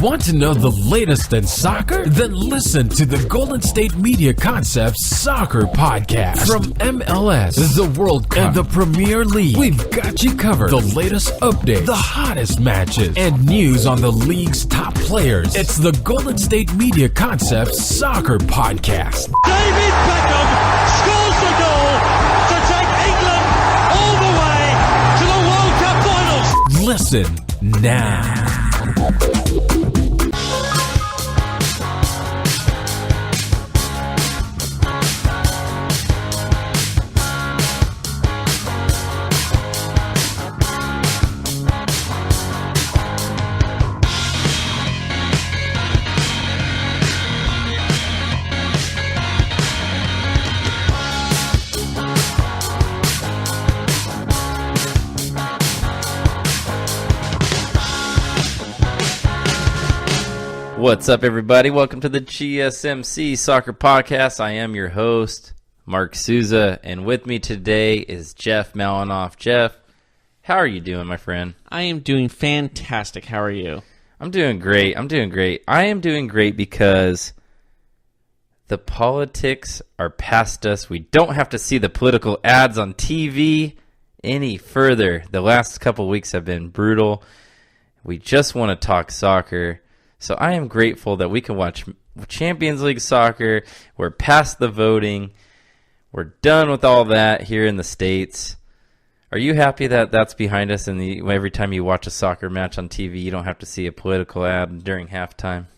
Want to know the latest in soccer? Then listen to the Golden State Media Concepts Soccer Podcast. From MLS, the World Cup, and the Premier League, we've got you covered. The latest updates, the hottest matches, and news on the league's top players. It's the Golden State Media Concepts Soccer Podcast. David Beckham scores the goal to take England all the way to the World Cup finals. Listen now. What's up, everybody? Welcome to the GSMC Soccer Podcast. I am your host, Mark Souza, and with me today is Jeff Malinoff. Jeff, how are you doing, my friend? I am doing fantastic. How are you? I'm doing great. I am doing great because the politics are past us. We don't have to see the political ads on TV any further. The last couple weeks have been brutal. We just want to talk soccer. So I am grateful that we can watch Champions League soccer. We're past the voting. We're done with all that here in the States. Are you happy that that's behind us and every time you watch a soccer match on TV, you don't have to see a political ad during halftime?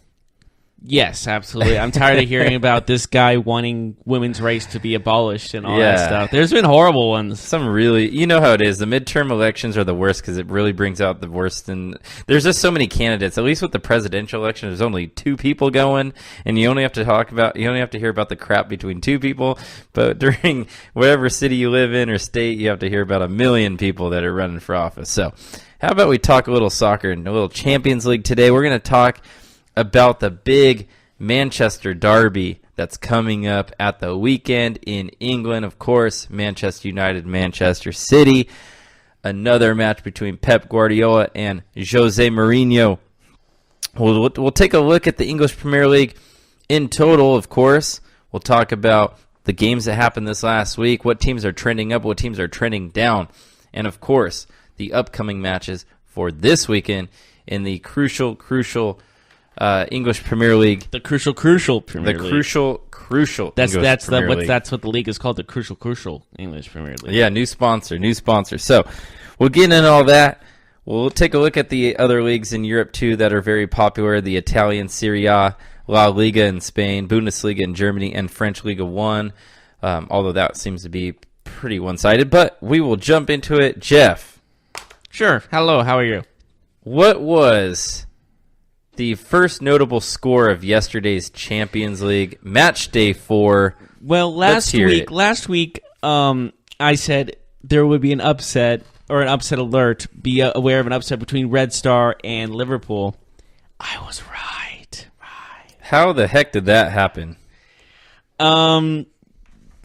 Yes, absolutely. I'm tired of hearing about this guy wanting women's rights to be abolished and all that stuff. There's been horrible ones. Some really, you know how it is. The midterm elections are the worst because it really brings out the worst. And there's just so many candidates. At least with the presidential election, there's only two people going, and you only have to hear about the crap between two people. But during whatever city you live in or state, you have to hear about a million people that are running for office. So, how about we talk a little soccer and a little Champions League today? We're going to talk about the big Manchester derby that's coming up at the weekend in England. Of course, Manchester United, Manchester City. Another match between Pep Guardiola and Jose Mourinho. We'll take a look at the English Premier League in total, of course. We'll talk about the games that happened this last week, what teams are trending up, what teams are trending down, and, of course, the upcoming matches for this weekend in the crucial English Premier League. The crucial Premier League. Crucial. That's League. That's what the league is called. The crucial English Premier League. Yeah, new sponsor. So we'll get into all that. We'll take a look at the other leagues in Europe too that are very popular: the Italian Serie A, La Liga in Spain, Bundesliga in Germany, and French Liga 1. Although that seems to be pretty one-sided, but we will jump into it. Jeff. Sure. Hello. How are you? What was the first notable score of yesterday's Champions League Matchday 4? Well, last week, I said there would be an upset or an upset alert. Be aware of an upset between Red Star and Liverpool. I was right. How the heck did that happen? I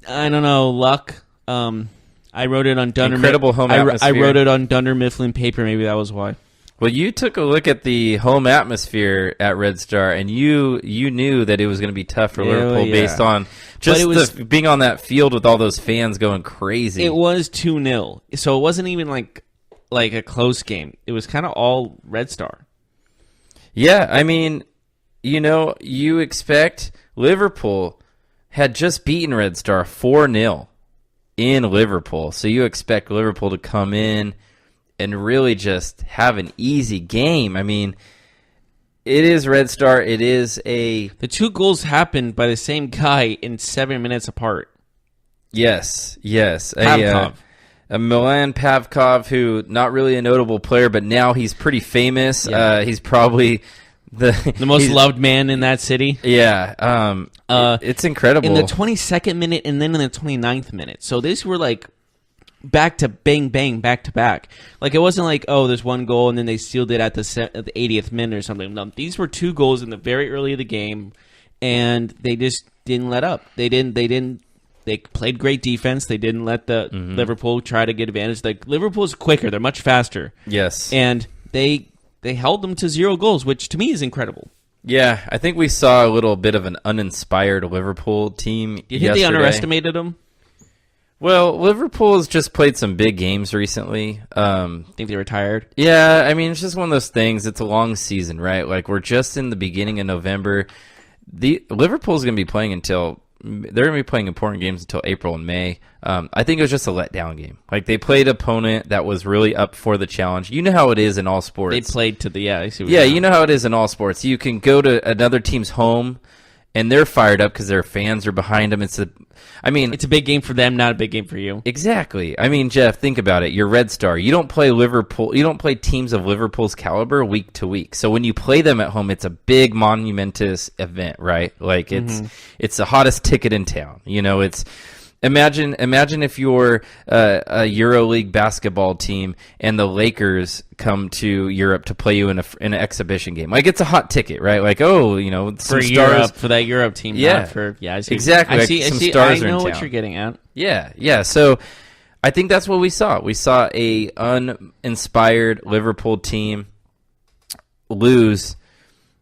don't know. Luck. I wrote it on Dunder. Incredible home atmosphere. I wrote it on Dunder Mifflin paper. Maybe that was why. Well, you took a look at the home atmosphere at Red Star, and you knew that it was going to be tough for Liverpool based on just being on that field with all those fans going crazy. It was 2-0, so it wasn't even like a close game. It was kind of all Red Star. Yeah, I mean, you expect Liverpool had just beaten Red Star 4-0 in Liverpool, so you expect Liverpool to come in and really just have an easy game. I mean, it is Red Star. It is The two goals happened by the same guy in 7 minutes apart. Yes. Pavkov. A Milan Pavkov, who not really a notable player, but now he's pretty famous. Yeah. He's probably the most loved man in that city. Yeah. It's incredible. In the 22nd minute and then in the 29th minute. So these were like back to bang, back to back. Like, it wasn't like, oh, there's one goal and then they sealed it at the 80th minute or something. No, these were two goals in the very early of the game, and they just didn't let up. They played great defense. They didn't let the Liverpool try to get advantage. Like, Liverpool's quicker. They're much faster. Yes. And they they held them to 0 goals, which to me is incredible. Yeah, I think we saw a little bit of an uninspired Liverpool team. Do you think they underestimated them? Well, Liverpool has just played some big games recently. Think they were tired? Yeah, I mean, it's just one of those things. It's a long season, right? Like, we're just in the beginning of November. Liverpool's going to be playing they're going to be playing important games until April and May. I think it was just a letdown game. Like, they played an opponent that was really up for the challenge. You know how it is in all sports. They played to the, I see what you know how it is in all sports. You can go to another team's home, and they're fired up because their fans are behind them. It's a big game for them, not a big game for you. Exactly. I mean, Jeff, think about it. You're Red Star. You don't play Liverpool. You don't play teams of Liverpool's caliber week to week. So when you play them at home, it's a big, monumentous event, right? Like it's the hottest ticket in town. You know, it's. Imagine if you're a EuroLeague basketball team and the Lakers come to Europe to play you in an exhibition game. Like, it's a hot ticket, right? Like, some for stars Europe, for that Europe team. Yeah, I see. Exactly. I know what you're getting at. Yeah. So I think that's what we saw. We saw a uninspired Liverpool team lose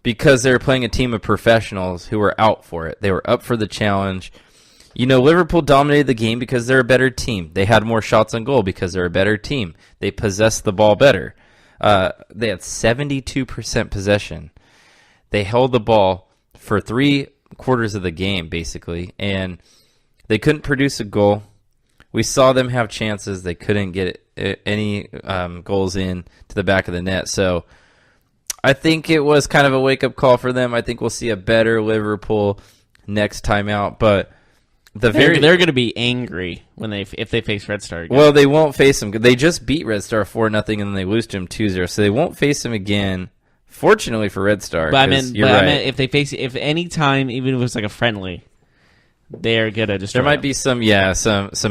because they were playing a team of professionals who were out for it. They were up for the challenge. You know, Liverpool dominated the game because they're a better team. They had more shots on goal because they're a better team. They possessed the ball better. They had 72% possession. They held the ball for 3/4 of the game, basically, and they couldn't produce a goal. We saw them have chances. They couldn't get any goals in to the back of the net. So I think it was kind of a wake-up call for them. I think we'll see a better Liverpool next time out, but they're going to be angry if they face Red Star again. Well, they won't face them. They just beat Red Star 4-0, and then they lose to them 2-0, so they won't face them again. Fortunately for Red Star, I meant if any time, even if it's like a friendly, they're gonna destroy. There might be some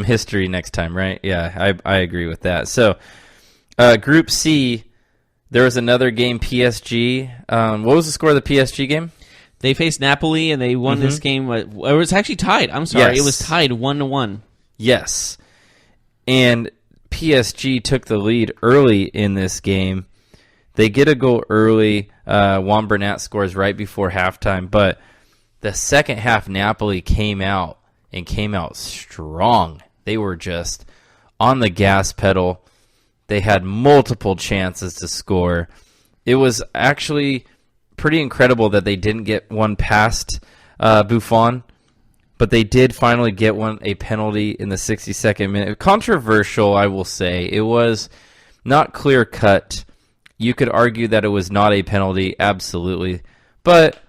history next time, right? Yeah, I agree with that. So, Group C, there was another game. PSG. What was the score of the PSG game? They faced Napoli, and they won this game. It was actually tied. I'm sorry. Yes. It was tied 1-1. Yes. And PSG took the lead early in this game. They get a goal early. Juan Bernat scores right before halftime. But the second half, Napoli came out strong. They were just on the gas pedal. They had multiple chances to score. It was actually pretty incredible that they didn't get one past Buffon, but they did finally get a penalty in the 62nd minute. Controversial, I will say. It was not clear-cut. You could argue that it was not a penalty, absolutely. But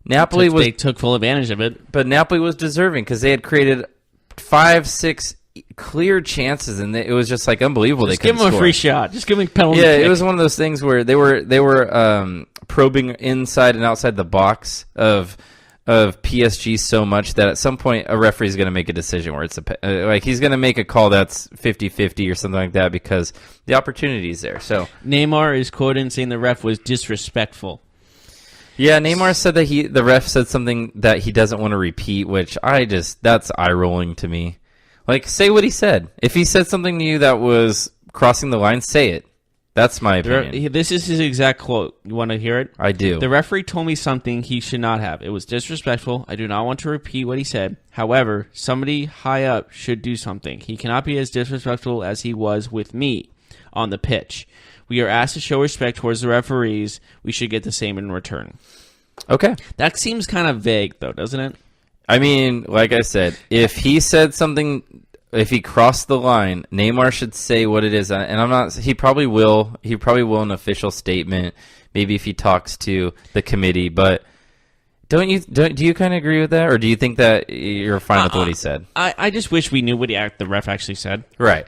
They took full advantage of it. But Napoli was deserving because they had created 5-6 clear chances, and it was just like unbelievable. Just give them a free shot. Just give them a penalty. Yeah, kick. It was one of those things where they were probing inside and outside the box of PSG so much that at some point a referee is going to make a decision where it's he's going to make a call that's 50-50 or something like that because the opportunity is there. So Neymar is quoted saying the ref was disrespectful. Yeah, Neymar said that the ref said something that he doesn't want to repeat, which that's eye-rolling to me. Like, say what he said. If he said something to you that was crossing the line, say it. That's my opinion. This is his exact quote. You want to hear it? I do. The referee told me something he should not have. It was disrespectful. I do not want to repeat what he said. However, somebody high up should do something. He cannot be as disrespectful as he was with me on the pitch. We are asked to show respect towards the referees. We should get the same in return. Okay. That seems kind of vague, though, doesn't it? I mean, like I said, if he said something, if he crossed the line, Neymar should say what it is. And I'm not. He probably will. He probably will an official statement. Maybe if he talks to the committee. But do you kind of agree with that, or do you think that you're fine with what he said? I just wish we knew what the ref actually said. Right.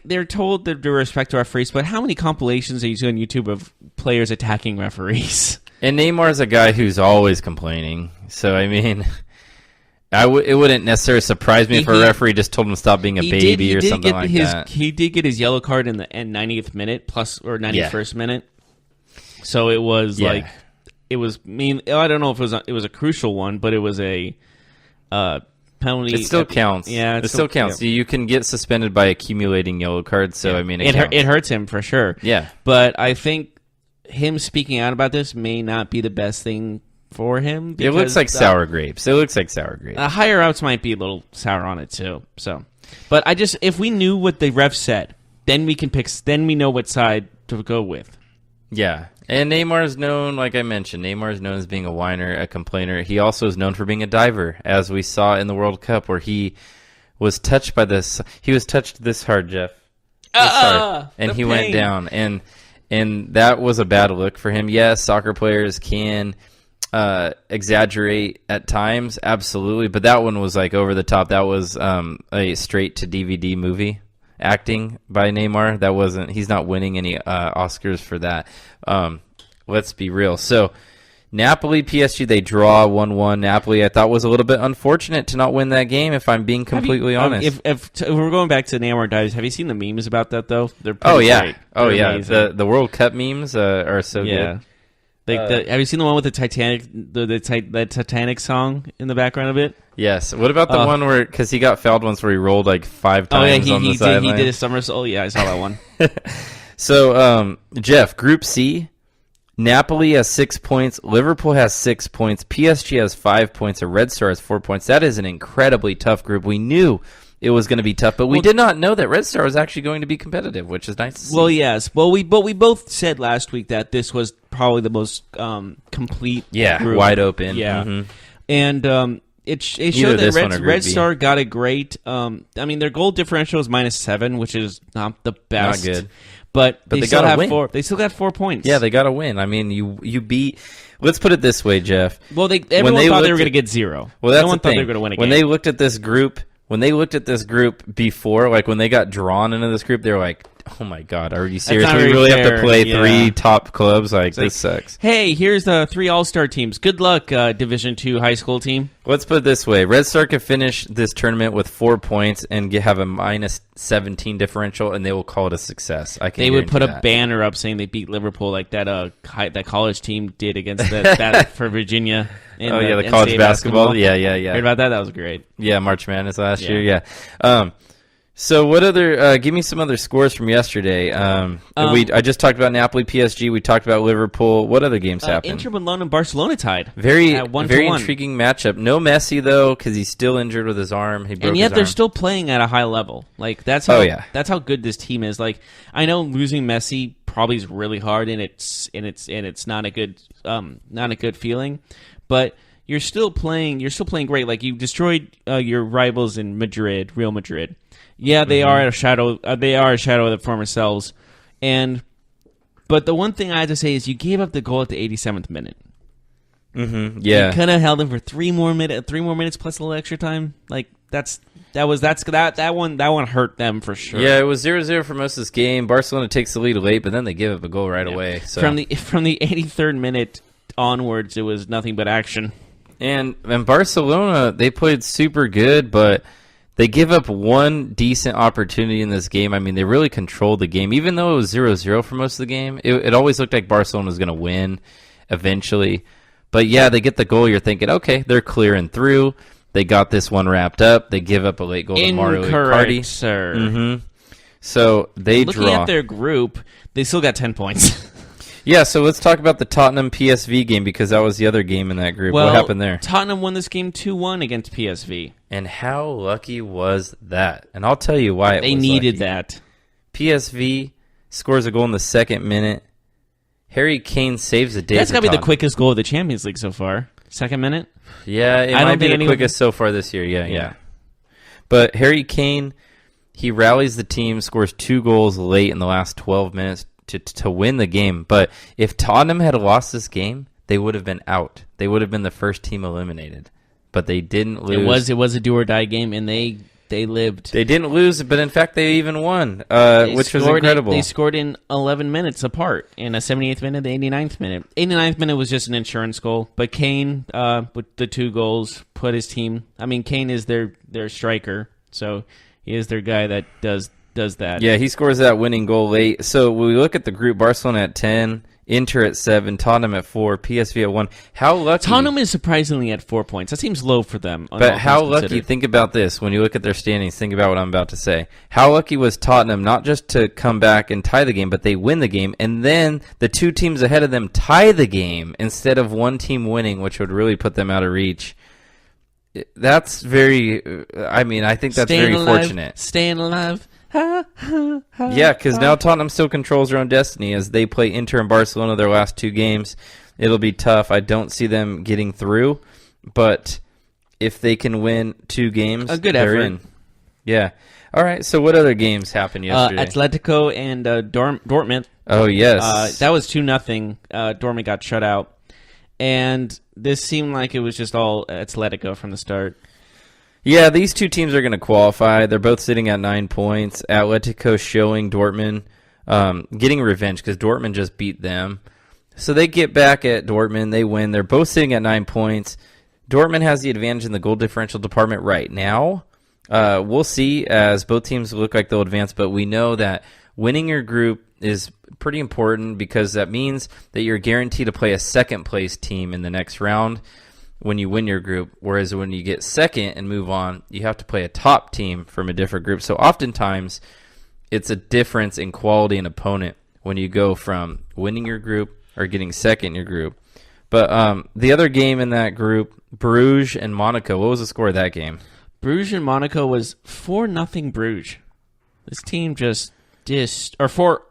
They're told that to respect referees, but how many compilations are you see on YouTube of players attacking referees? And Neymar's a guy who's always complaining. So I mean. It wouldn't necessarily surprise me if a referee just told him to stop being a baby or something like that. He did get his yellow card in the 90th minute or 91st minute. So it was it was. I mean, I don't know if it was a crucial one, but it was a penalty. It still counts. Yeah, it still counts. Yeah. You can get suspended by accumulating yellow cards. So I mean, it hurts him for sure. Yeah, but I think him speaking out about this may not be the best thing for him. It looks like sour grapes. It looks like sour grapes. Higher ups might be a little sour on it too. So, but if we knew what the ref said, then we can pick. Then we know what side to go with. Yeah. And Neymar is known, like I mentioned, Neymar is known as being a whiner, a complainer. He also is known for being a diver, as we saw in the World Cup, where he was touched by this. He was touched this hard, Jeff. And he went down. And that was a bad look for him. Yes, soccer players can exaggerate at times, absolutely. But that one was like over the top. That was a straight to DVD movie acting by Neymar. That wasn't. He's not winning any Oscars for that. Let's be real. So Napoli, PSG, they draw 1-1. Napoli, I thought, was a little bit unfortunate to not win that game, if I'm being completely honest. If we're going back to Neymar dives, have you seen the memes about that, though? They're oh, yeah. Great. Oh, They're yeah. amazing. The World Cup memes are so good. Have you seen the one with the Titanic, the Titanic song in the background of it? Yes. What about the one where, because he got fouled once where he rolled like 5 times on the sideline? He did a somersault. Yeah, I saw that one. So, Jeff, Group C, Napoli has 6 points, Liverpool has 6 points, PSG has 5 points, a Red Star has 4 points. That is an incredibly tough group. We knew it was going to be tough, but we did not know that Red Star was actually going to be competitive, which is nice to see. Well, yes. Well, we both said last week that this was probably the most complete group. Wide open. Yeah. Mm-hmm. And it showed that Red Star got it great. I mean, their goal differential is -7, which is not the best. Not good. But they still got have win. 4. They still got 4 points. Yeah, they got to win. I mean, you beat. Let's put it this way, Jeff. Well, everyone thought they were going to get 0. Well, that's no one the thought thing. they were going to win a game. When they looked at this group before, like when they got drawn into this group, they were like, "Oh my God, are you serious? We really have to play 3 top clubs? Like this sucks." Hey, here's the 3 All-Star teams. Good luck, Division II high school team. Let's put it this way: Red Star could finish this tournament with 4 points and have a -17 differential, and they will call it a success. They would put a banner up saying they beat Liverpool, like that college team did against that for Virginia. The college basketball. Yeah. Heard about that? That was great. Yeah, March Madness last year. Yeah. So what other? Give me some other scores from yesterday. I just talked about Napoli, PSG. We talked about Liverpool. What other games happened? Inter Milan and Barcelona tied. Very intriguing matchup. No Messi though, because he's still injured with his arm. And yet they're still playing at a high level. Like that's how good this team is. Like I know losing Messi probably is really hard, and it's not a good feeling, but. You're still playing great. Like you destroyed your rivals in Madrid, Real Madrid. Yeah, they are a shadow. They are a shadow of the former selves. But the one thing I have to say is you gave up the goal at the 87th minute. Mm-hmm. Yeah, you could have held them for 3 more minutes plus a little extra time. Like that one hurt them for sure. Yeah, it was 0-0 for most of this game. Barcelona takes the lead late, but then they give up a goal right away. So from the 83rd minute onwards, it was nothing but action. And Barcelona, they played super good, but they give up one decent opportunity in this game. I mean, they really controlled the game. Even though it was 0-0 for most of the game, it always looked like Barcelona was going to win eventually. But yeah, they get the goal. You're thinking, okay, they're clearing through. They got this one wrapped up. They give up a late goal to Mario Icardi. Sir. Mm-hmm. So they Looking at their group, they still got 10 points. Yeah, so let's talk about the Tottenham PSV game because that was the other game in that group. Well, what happened there? Tottenham won this game 2-1 against PSV. And how lucky was that? And I'll tell you why they needed that. PSV scores a goal in the 2nd minute. Harry Kane saves the day. That's got to be the quickest goal of the Champions League so far. 2nd minute? Yeah, it might be the quickest so far this year. Yeah. But Harry Kane, he rallies the team, scores 2 goals late in the last 12 minutes to win the game. But if Tottenham had lost this game, they would have been out. They would have been the first team eliminated. But they didn't lose. It was a do or die game, and they lived. They didn't lose, but in fact they even won, which was incredible. They scored in 11 minutes apart, in a 78th minute, the 89th minute. 89th minute was just an insurance goal, but Kane, with the 2 goals, put his team. I mean, Kane is their striker, so he is their guy that does that. Yeah, he scores that winning goal late. So when we look at the group, Barcelona at 10, Inter at 7, Tottenham at 4, PSV at 1. How lucky? Tottenham is surprisingly at 4 points. That seems low for them. But how lucky? Think about this. When you look at their standings, think about what I'm about to say. How lucky was Tottenham not just to come back and tie the game, but they win the game, and then the two teams ahead of them tie the game instead of one team winning, which would really put them out of reach. That's very. I mean, I think that's very fortunate. Staying alive. Yeah, because now Tottenham still controls their own destiny as they play Inter and Barcelona their last 2 games. It'll be tough. I don't see them getting through, but if they can win 2 games, a good they're effort. in. Yeah. All right. So what other games happened yesterday? Atletico and Dortmund. Oh yes, that was 2-0. Dortmund got shut out, and this seemed like it was just all Atletico from the start. Yeah, these two teams are going to qualify. They're both sitting at 9 points. Atletico showing Dortmund getting revenge because Dortmund just beat them. So they get back at Dortmund. They win. They're both sitting at 9 points. Dortmund has the advantage in the goal differential department right now. We'll see as both teams look like they'll advance, but we know that winning your group is pretty important because that means that you're guaranteed to play a second-place team in the next round when you win your group, whereas when you get second and move on, you have to play a top team from a different group. So oftentimes, it's a difference in quality and opponent when you go from winning your group or getting second in your group. But the other game in that group, Bruges and Monaco, what was the score of that game? Bruges and Monaco was 4-0 Bruges. This team just or 4.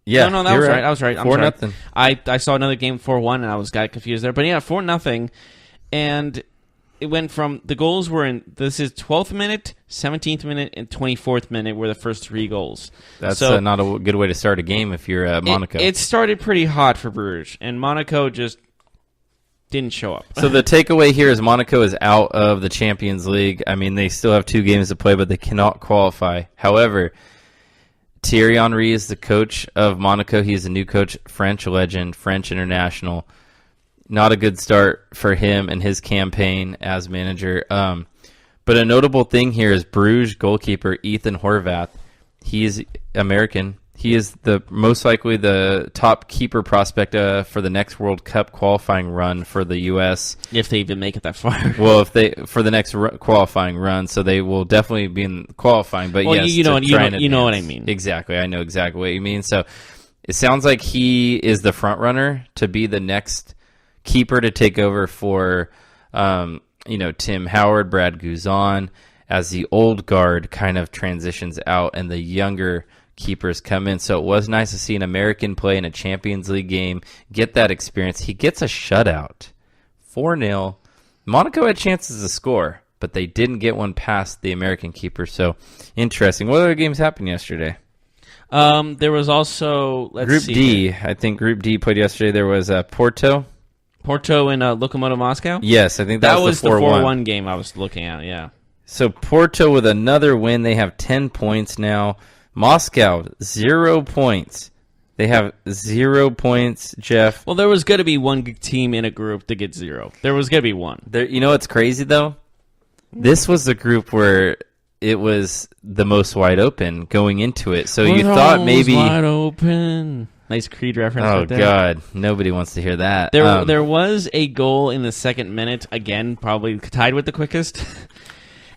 Yeah, no, that was right. I was right. 4-0. I saw another game 4-1, and I got confused there. But yeah, 4-0. And it went from the goals were in this is 12th minute, 17th minute, and 24th minute were the first 3 goals. That's not a good way to start a game if you're Monaco. It started pretty hot for Bruges, and Monaco just didn't show up. So the takeaway here is Monaco is out of the Champions League. I mean, they still have 2 games to play, but they cannot qualify. However, Thierry Henry is the coach of Monaco. He is a new coach, French legend, French international. Not a good start for him and his campaign as manager. But a notable thing here is Bruges goalkeeper Ethan Horvath. He is American. He is the most likely the top keeper prospect for the next World Cup qualifying run for the U.S. If they even make it that far. Well, for the next qualifying run, so they will definitely be in qualifying. But well, yes, you know what I mean. Exactly, I know exactly what you mean. So it sounds like he is the front runner to be the next keeper to take over for Tim Howard, Brad Guzan, as the old guard kind of transitions out and the younger keepers come in. So it was nice to see an American play in a Champions League game, get that experience. He gets a shutout, 4-0. Monaco had chances to score, but they didn't get one past the American keeper. So interesting. What other games happened yesterday? There was also Group D. I think Group D played yesterday. There was Porto and Lokomotiv Moscow? Yes, I think that was the 4-1 game I was looking at, yeah. So Porto with another win. They have 10 points now. Moscow, 0 points. They have 0 points, Jeff. Well, there was going to be one team in a group to get 0. There was going to be one. You know what's crazy, though? This was the group where it was the most wide open going into it. So you thought maybe... wide open. Nice Creed reference right there. Oh, God. Nobody wants to hear that. There was a goal in the second minute. Again, probably tied with the quickest.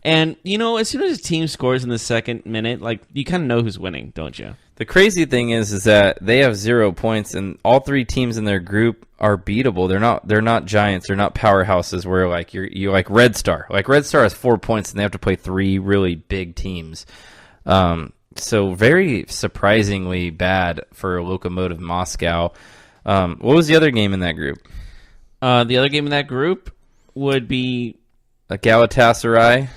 And, as soon as a team scores in the second minute, you kind of know who's winning, don't you? The crazy thing is that they have 0 points, and all 3 teams in their group are beatable. They're not giants. They're not powerhouses where, you're like Red Star. Like, Red Star has 4 points, and they have to play 3 really big teams. So very surprisingly bad for Lokomotiv Moscow. What was the other game in that group? The other game in that group would be Galatasaray.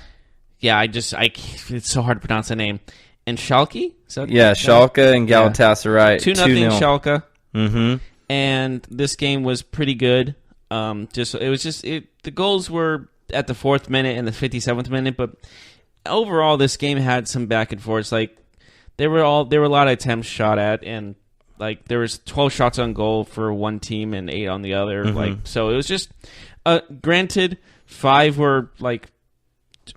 Yeah, it's so hard to pronounce the name. And Schalke? Schalke and Galatasaray. 2-0 Schalke. Mm-hmm. And this game was pretty good. The goals were at the 4th minute and the 57th minute, but overall this game had some back and forth. There were a lot of attempts shot at, and there was 12 shots on goal for one team and 8 on the other. Mm-hmm. So it was just granted 5 were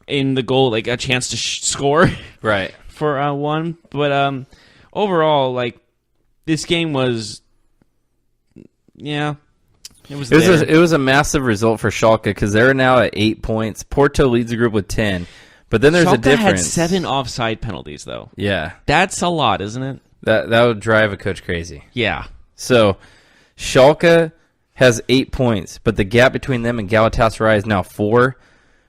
in the goal, a chance to score, right, for one. But overall, this game was yeah, it was It was a massive result for Schalke because they're now at 8 points. Porto leads the group with 10. But then there's Schalke a difference. had 7 offside penalties, though. Yeah. That's a lot, isn't it? That would drive a coach crazy. Yeah. So Schalke has 8 points, but the gap between them and Galatasaray is now 4.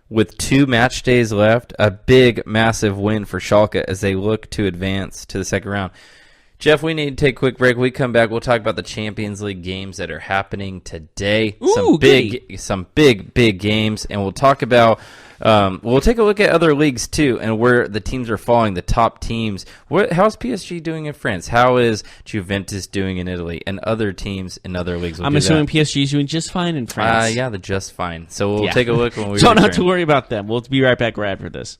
With 2 match days left, a big, massive win for Schalke as they look to advance to the second round. Jeff, we need to take a quick break. When we come back, we'll talk about the Champions League games that are happening today. Ooh, some big games, and we'll talk about. We'll take a look at other leagues too, and where the teams are falling, the top teams. How's PSG doing in France? How is Juventus doing in Italy, and other teams in other leagues? I'm assuming PSG is doing just fine in France. Yeah, they're just fine. So we'll take a look when we. Don't have to worry about them. We'll be right back right after this.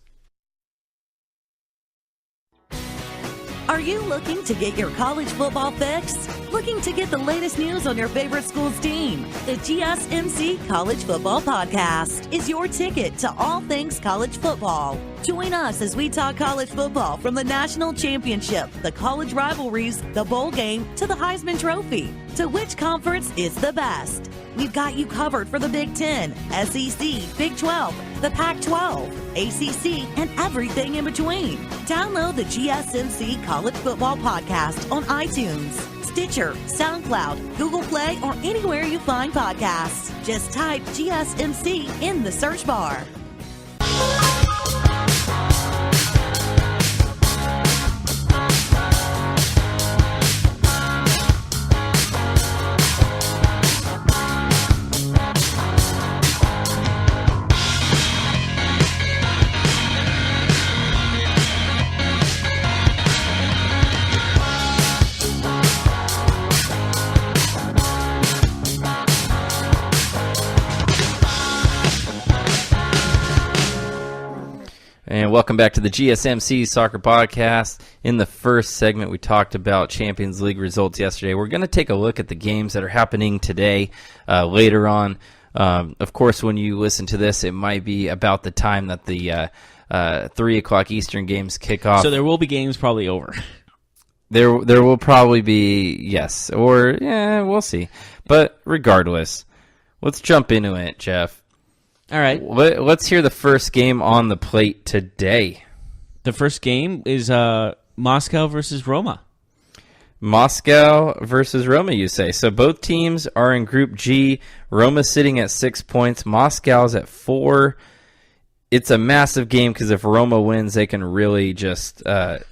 Are you looking to get your college football fix? Looking to get the latest news on your favorite school's team? The GSMC College Football Podcast is your ticket to all things college football. Join us as we talk college football from the national championship, the college rivalries, the bowl game, to the Heisman Trophy. To which conference is the best? We've got you covered for the Big Ten, SEC, Big 12, the Pac-12, ACC, and everything in between. Download the GSMC College Football Podcast on iTunes, Stitcher, SoundCloud, Google Play, or anywhere you find podcasts. Just type GSMC in the search bar. And welcome back to the GSMC Soccer Podcast. In the first segment, we talked about Champions League results yesterday. We're going to take a look at the games that are happening today, later on. Of course, when you listen to this, it might be about the time that the 3 o'clock Eastern games kick off. So there will be games probably over. There will probably be, yes, or yeah, we'll see. But regardless, let's jump into it, Jeff. All right. Let's hear the first game on the plate today. The first game is Moscow versus Roma. Moscow versus Roma, you say. So both teams are in Group G. Roma's sitting at 6 points. Moscow's at 4. It's a massive game because if Roma wins, they can really just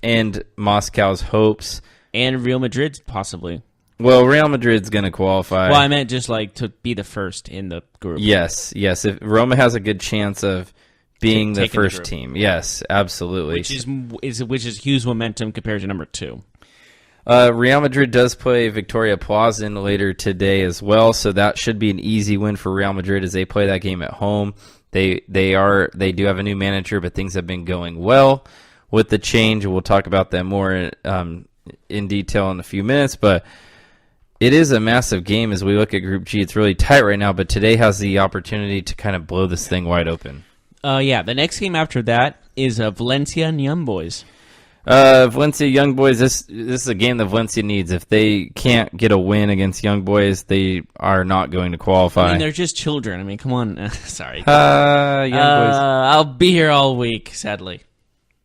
end Moscow's hopes. And Real Madrid, possibly. Well, Real Madrid's going to qualify. Well, I meant just like to be the first in the group. Yes. If Roma has a good chance of being the first team. Yes, absolutely. Which is huge momentum compared to number 2. Real Madrid does play Victoria Plazen later today as well, so that should be an easy win for Real Madrid as they play that game at home. They do have a new manager, but things have been going well with the change. We'll talk about that more in detail in a few minutes, but it is a massive game as we look at Group G. It's really tight right now, but today has the opportunity to kind of blow this thing wide open. The next game after that is Valencia and Young Boys. Valencia Young Boys, this is a game that Valencia needs. If they can't get a win against Young Boys, they are not going to qualify. I mean, they're just children. I mean, come on. Sorry. Young Boys. I'll be here all week, sadly.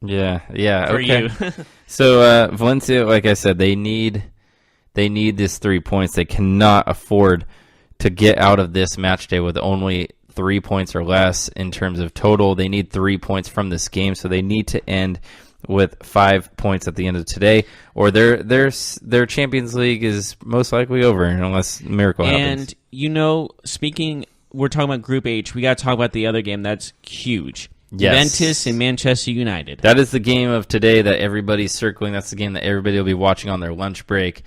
Yeah, For okay. you. So Valencia, like I said, they need this 3 points. They cannot afford to get out of this match day with only 3 points or less in terms of total. They need 3 points from this game, so they need to end with 5 points at the end of today, or their Champions League is most likely over unless a miracle happens. And we're talking about Group H. We got to talk about the other game that's huge. Yes. Juventus and Manchester United. That is the game of today that everybody's circling. That's the game that everybody will be watching on their lunch break.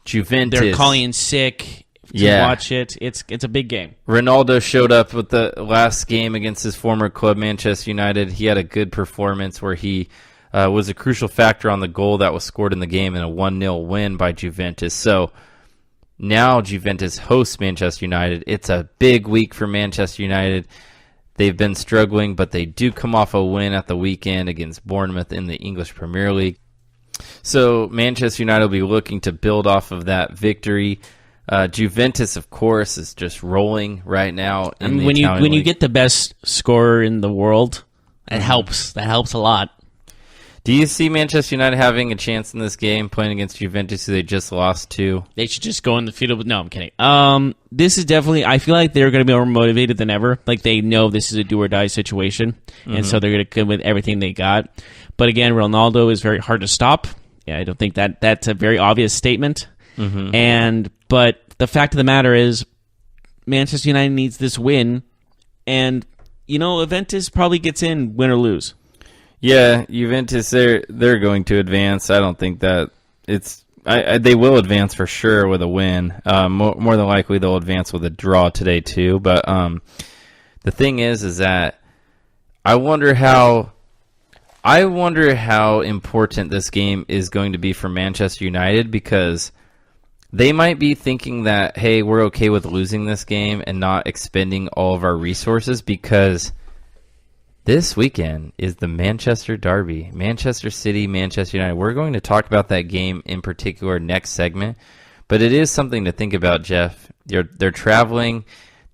Juventus. They're calling in sick to watch it. It's a big game. Ronaldo showed up with the last game against his former club, Manchester United. He had a good performance where he was a crucial factor on the goal that was scored in the game in a 1-0 win by Juventus. So now Juventus hosts Manchester United. It's a big week for Manchester United. They've been struggling, but they do come off a win at the weekend against Bournemouth in the English Premier League. So Manchester United will be looking to build off of that victory. Juventus, of course, is just rolling right now. In the when Italian you league. get the best scorer in the world, it helps. That helps a lot. Do you see Manchester United having a chance in this game playing against Juventus, who they just lost to? They should just go in the field. No, I'm kidding. This is definitely. I feel like they're going to be more motivated than ever. Like they know this is a do or die situation, and so they're going to come with everything they got. But again, Ronaldo is very hard to stop. Yeah, I don't think that's a very obvious statement. But the fact of the matter is, Manchester United needs this win, and Juventus probably gets in, win or lose. Yeah, Juventus, they're going to advance. I don't think that they will advance for sure with a win. More than likely, they'll advance with a draw today too. But the thing is that I wonder how important this game is going to be for Manchester United, because they might be thinking that, hey, we're okay with losing this game and not expending all of our resources, because this weekend is the Manchester Derby. Manchester City, Manchester United. We're going to talk about that game in particular next segment, but it is something to think about, Jeff. They're traveling.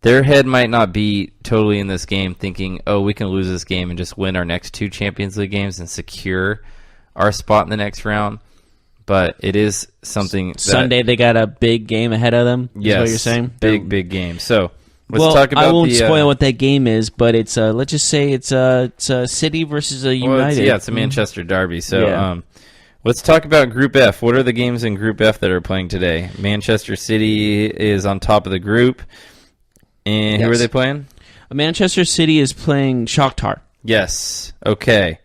Their head might not be totally in this game thinking, oh, we can lose this game and just win our next 2 Champions League games and secure our spot in the next round. But it is something that, Sunday they got a big game ahead of them. Is what you're saying? Big game. So let's talk about. I won't spoil what that game is, but it's let's just say it's a City versus a United. It's a Manchester Derby. So let's talk about Group F. What are the games in Group F that are playing today? Manchester City is on top of the group, and who are they playing? Manchester City is playing Shakhtar. Yes. Okay.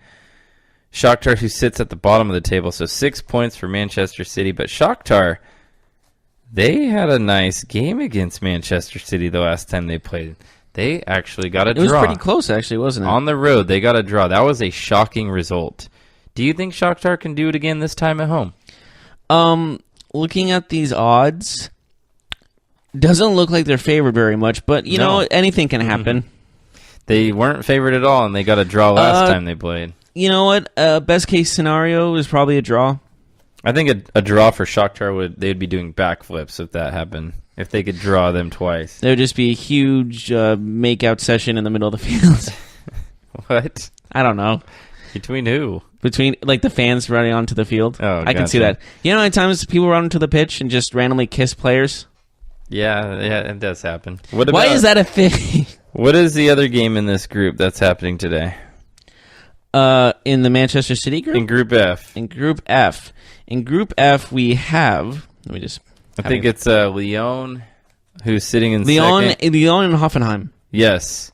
Shakhtar, who sits at the bottom of the table, so 6 points for Manchester City. But Shakhtar, they had a nice game against Manchester City the last time they played. They actually got a draw. It was pretty close, actually, wasn't it? On the road, they got a draw. That was a shocking result. Do you think Shakhtar can do it again this time at home? Looking at these odds, doesn't look like they're favored very much, but, you know, anything can happen. They weren't favored at all, and they got a draw last time they played. You know what? Best case scenario is probably a draw. I think a draw for Shakhtar they'd be doing backflips if that happened. If they could draw them twice, there would just be a huge make-out session in the middle of the field. What? I don't know. Between who? Between like the fans running onto the field. Oh, I can see that. You know how many times people run onto the pitch and just randomly kiss players? Yeah, it does happen. Why is that a thing? What is the other game in this group that's happening today? In the Manchester City group? In Group F. In Group F. In Group F, we have... Let me just... I think it's Lyon, who's sitting in second. Lyon and Hoffenheim. Yes.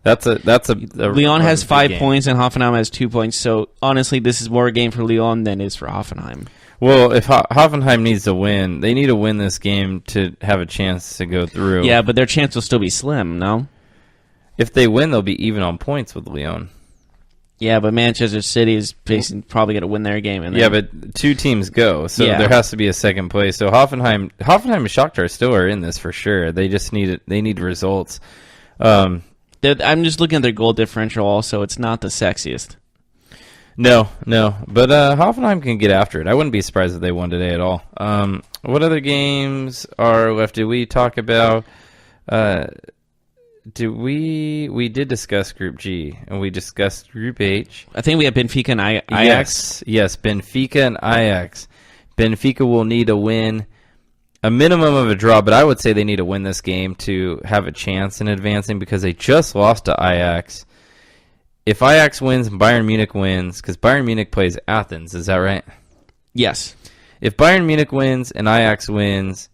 That's a Lyon has 5 game. points and Hoffenheim has 2 points. So, honestly, this is more a game for Lyon than it is for Hoffenheim. Well, if Hoffenheim needs to win, they need to win this game to have a chance to go through. Yeah, but their chance will still be slim, no? If they win, they'll be even on points with Lyon. Yeah, but Manchester City is probably going to win their game. Yeah, but 2 teams go, so there has to be a second place. So Hoffenheim and Shakhtar still are in this for sure. They just need results. I'm just looking at their goal differential also. It's not the sexiest. No. But Hoffenheim can get after it. I wouldn't be surprised if they won today at all. What other games are left? Did we talk about... We did discuss Group G, and we discussed Group H. I think we have Benfica and Ajax. Yes, Benfica and Ajax. Benfica will need a win, a minimum of a draw, but I would say they need to win this game to have a chance in advancing because they just lost to Ajax. If Ajax wins and Bayern Munich wins, because Bayern Munich plays Athens, is that right? Yes. If Bayern Munich wins and Ajax wins,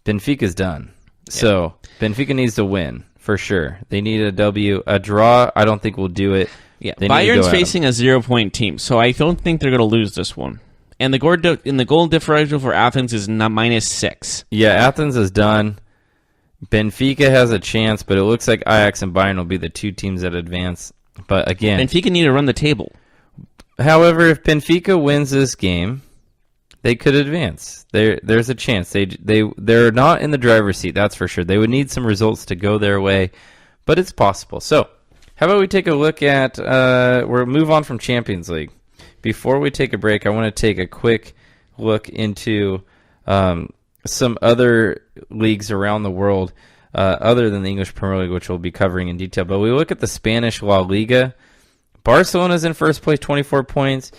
Benfica's done. Yeah. So Benfica needs to win. For sure. They need a W. A draw, I don't think will do it. Yeah, Bayern's facing a 0-point team, so I don't think they're going to lose this one. And the goal differential for Athens is -6. Yeah, Athens is done. Benfica has a chance, but it looks like Ajax and Bayern will be the 2 teams that advance. But again... Benfica need to run the table. However, if Benfica wins this game, they could advance. There's a chance. They're not in the driver's seat, that's for sure. They would need some results to go their way, but it's possible. So, how about we take a look at... we'll move on from Champions League. Before we take a break, I want to take a quick look into some some other leagues around the world, other than the English Premier League, which we'll be covering in detail. But we look at the Spanish La Liga. Barcelona's in first place, 24 points.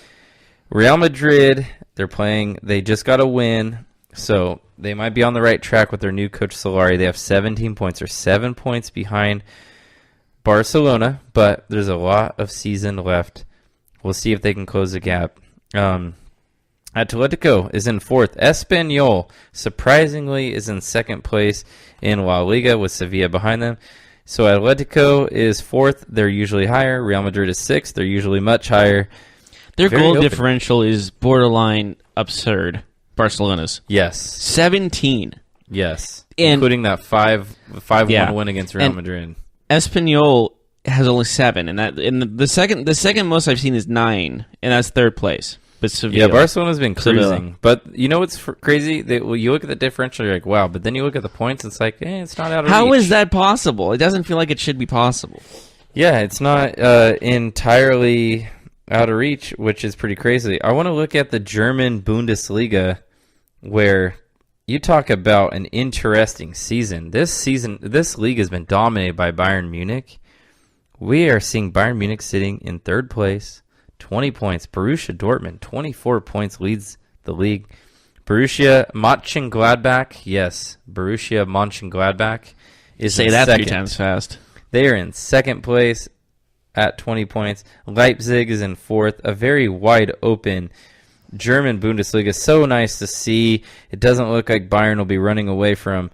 Real Madrid, they just got a win, so they might be on the right track with their new coach Solari. They have 17 points, or 7 points behind Barcelona, but there's a lot of season left. We'll see if they can close the gap. Atletico is in fourth. Espanyol, surprisingly, is in second place in La Liga with Sevilla behind them. So Atletico is fourth. They're usually higher. Real Madrid is sixth. They're usually much higher. Their goal differential is borderline absurd. Barcelona's. Yes. 17. Yes. And, including that 5-1 win against Real Madrid. Espanyol has only 7, and the second most I've seen is 9, and that's third place. But Sevilla. Yeah, Barcelona's been cruising. But you know what's crazy? You look at the differential, you're like, wow. But then you look at the points, it's like, it's not out of reach. How is that possible? It doesn't feel like it should be possible. Yeah, it's not entirely out of reach, which is pretty crazy. I want to look at the German Bundesliga, where you talk about an interesting season. This league has been dominated by Bayern Munich. We are seeing Bayern Munich sitting in third place, 20 points. Borussia Dortmund, 24 points, leads the league. Borussia Mönchengladbach, yes, Borussia Mönchengladbach is Say in that second. 3 times fast. They are in second place at 20 points. Leipzig is in fourth. A very wide open German Bundesliga. So nice to see. It doesn't look like Bayern will be running away from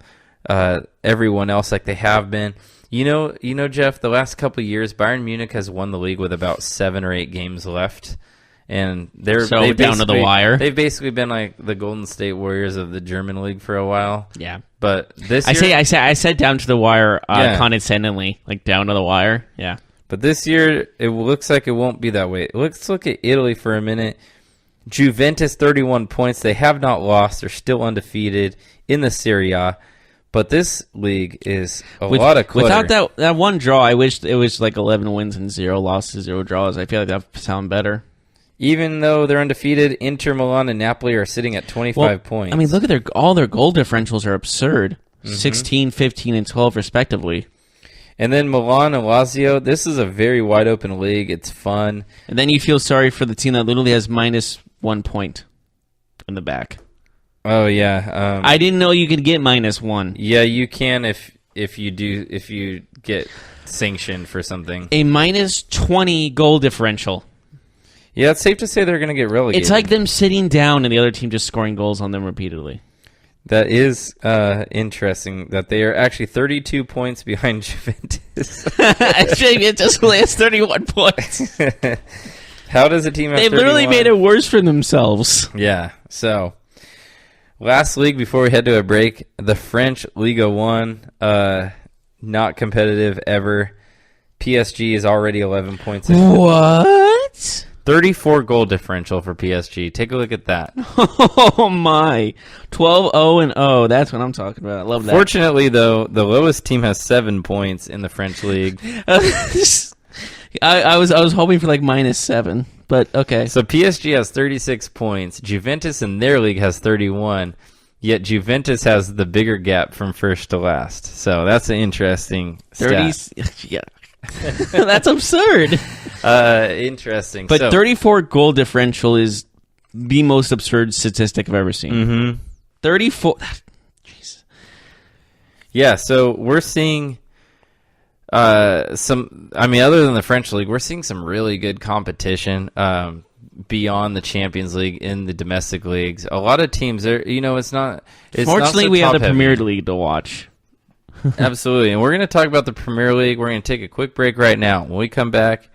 everyone else like they have been. You know, Jeff, the last couple of years, Bayern Munich has won the league with about 7 or 8 games left. And they're down to the wire. They've basically been like the Golden State Warriors of the German league for a while. Yeah. But this year... I said down to the wire condescendingly, like down to the wire. Yeah. But this year, it looks like it won't be that way. Let's look at Italy for a minute. Juventus, 31 points. They have not lost. They're still undefeated in the Serie A. But this league is a lot of clutter. Without that one draw, I wish it was like 11 wins and 0 losses, 0 draws. I feel like that would sound better. Even though they're undefeated, Inter Milan and Napoli are sitting at 25 points. I mean, look at all their goal differentials are absurd. 16, 15, and 12 respectively. And then Milan and Lazio, this is a very wide open league. It's fun. And then you feel sorry for the team that literally has minus 1 point in the back. Oh yeah. I didn't know you could get -1. Yeah, you can if you get sanctioned for something. A -20 goal differential. Yeah, it's safe to say they're going to get relegated. It's like them sitting down and the other team just scoring goals on them repeatedly. That is interesting that they are actually 32 points behind Juventus. Actually, it just only has 31 points. How does a team have 31? They've literally made it worse for themselves. Yeah, so last league before we head to a break, the French Liga 1, not competitive ever. PSG is already 11 points. What? 34 goal differential for PSG. Take a look at that. Oh my. 12-0-0. That's what I'm talking about. I love that. Fortunately, though, the lowest team has 7 points in the French league. I was hoping for like -7, but okay. So PSG has 36 points. Juventus in their league has 31. Yet Juventus has the bigger gap from first to last. So that's an interesting stat. Yeah. That's absurd. Interesting. But 34 goal differential is the most absurd statistic I've ever seen. Mm-hmm. 34. Jeez. Yeah, so we're seeing other than the French league, we're seeing some really good competition beyond the Champions League in the domestic leagues. A lot of teams are, it's not. Fortunately, not so we have the top-heavy. Premier League to watch. Absolutely. And we're going to talk about the Premier League. We're going to take a quick break right now. When we come back,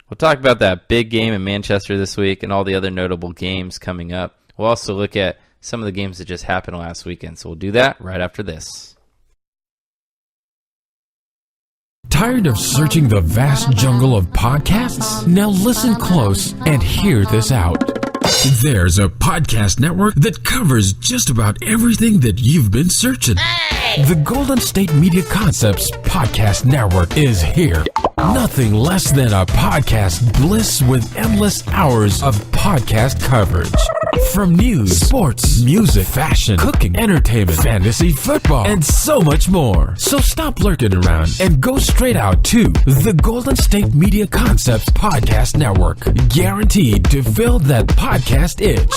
we'll talk about that big game in Manchester this week and all the other notable games coming up. We'll also look at some of the games that just happened last weekend. So we'll do that right after this. Tired of searching the vast jungle of podcasts? Now listen close and hear this out. There's a podcast network that covers just about everything that you've been searching. The Golden State Media Concepts Podcast Network is here. Nothing less than a podcast bliss with endless hours of podcast coverage. From news, sports, music, fashion, cooking, entertainment, fantasy, football, and so much more. So stop lurking around and go straight out to the Golden State Media Concepts Podcast Network. Guaranteed to fill that podcast itch.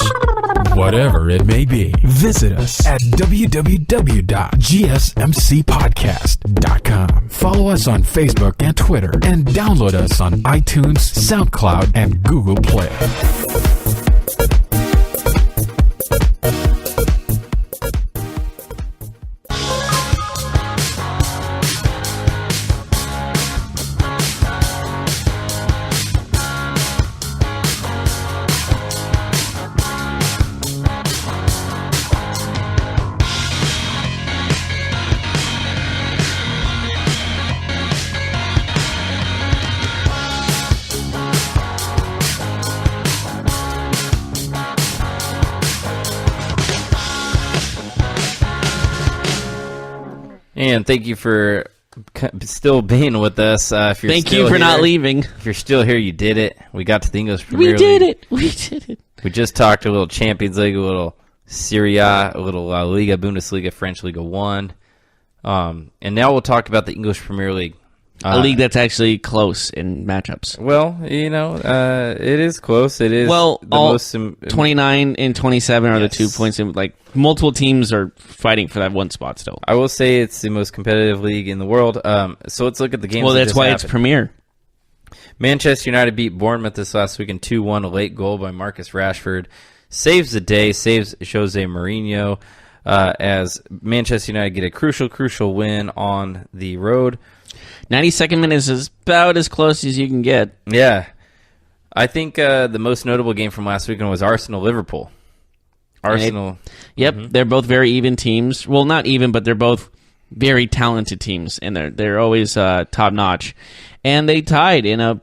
Whatever it may be. Visit us at www.gsmcpodcast.com. Follow us on Facebook and Twitter, and download us on iTunes, SoundCloud, and Google Play. And thank you for still being with us. If you're Thank still you for here, not leaving. If you're still here, you did it. We got to the English Premier We League. did it. We did it. We just talked a little Champions League, a little Serie A, a little La Liga, Bundesliga, French Liga 1. And now we'll talk about the English Premier League. A league that's actually close in matchups. Well, it is close. It is Well, the all most 29 and 27 are the Yes. 2 points. Like, multiple teams are fighting for that one spot still. I will say it's the most competitive league in the world. So let's look at the games. Well, that that's just why happened. it's Premier. Manchester United beat Bournemouth this last week in 2-1. A late goal by Marcus Rashford saves the day, saves Jose Mourinho, as Manchester United get a crucial win on the road. 92nd minute is about as close as you can get. Yeah. I think the most notable game from last weekend was Arsenal-Liverpool. Arsenal. Yep, they're both very even teams. Well, not even, but they're both very talented teams, and they're always top notch. And they tied in